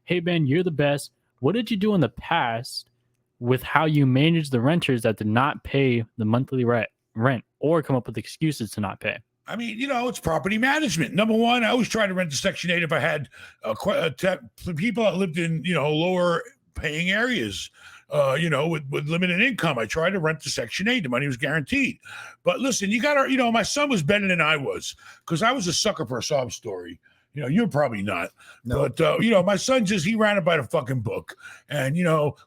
"Hey Ben, you're the best. What did you do in the past with how you managed the renters that did not pay the monthly rent or come up with excuses to not pay?" I mean, it's property management. Number one, I always try to rent to Section 8 if I had people that lived in, lower paying areas, with limited income. I tried to rent to Section 8. The money was guaranteed. But listen, you got to, my son was better than I was because I was a sucker for a sob story. You're probably not. No. But, my son he ran it by the fucking book. And,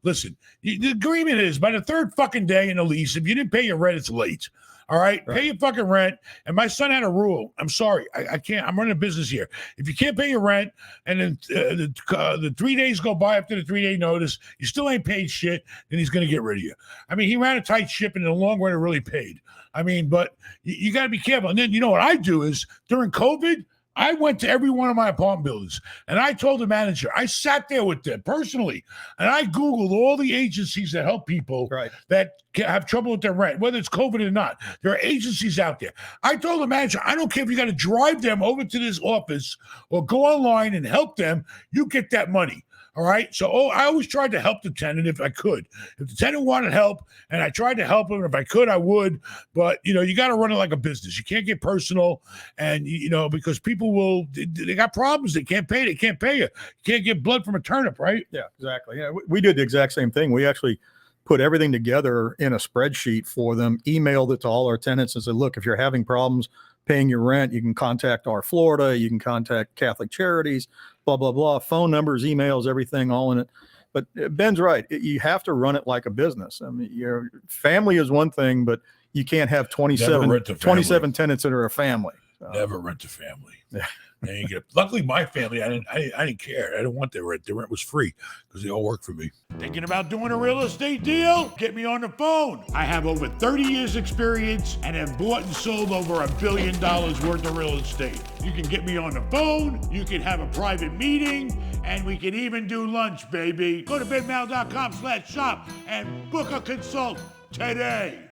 listen, the agreement is by the third fucking day in the lease, if you didn't pay your rent, it's late. All right? Pay your fucking rent. And my son had a rule. I'm sorry. I can't. I'm running a business here. If you can't pay your rent and then the 3 days go by after the 3-day notice, you still ain't paid shit, then he's going to get rid of you. I mean, he ran a tight ship and in the long run, it really paid. I mean, but you got to be careful. And then, what I do is during COVID, I went to every one of my apartment buildings and I told the manager, I sat there with them personally and I Googled all the agencies that help people that have trouble with their rent, whether it's COVID or not. There are agencies out there. I told the manager, I don't care if you got to drive them over to this office or go online and help them, you get that money. All right. So I always tried to help the tenant if I could. If the tenant wanted help and I tried to help him, if I could, I would. But, you got to run it like a business. You can't get personal. And, because people they got problems. They can't pay. They can't pay you. You can't get blood from a turnip, right? Yeah, exactly. Yeah, we did the exact same thing. We actually put everything together in a spreadsheet for them, emailed it to all our tenants and said, look, if you're having problems paying your rent, you can contact our Florida, you can contact Catholic Charities, blah, blah, blah, phone numbers, emails, everything all in it. But Ben's right. You have to run it like a business. I mean, your family is one thing, but you can't have 27 tenants that are a family. Never rent a family. Luckily, my family, I didn't care. I didn't want their rent. Their rent was free because they all work for me. Thinking about doing a real estate deal? Get me on the phone. I have over 30 years experience and have bought and sold over $1 billion worth of real estate. You can get me on the phone. You can have a private meeting and we can even do lunch, baby. Go to benmallah.com/shop and book a consult today.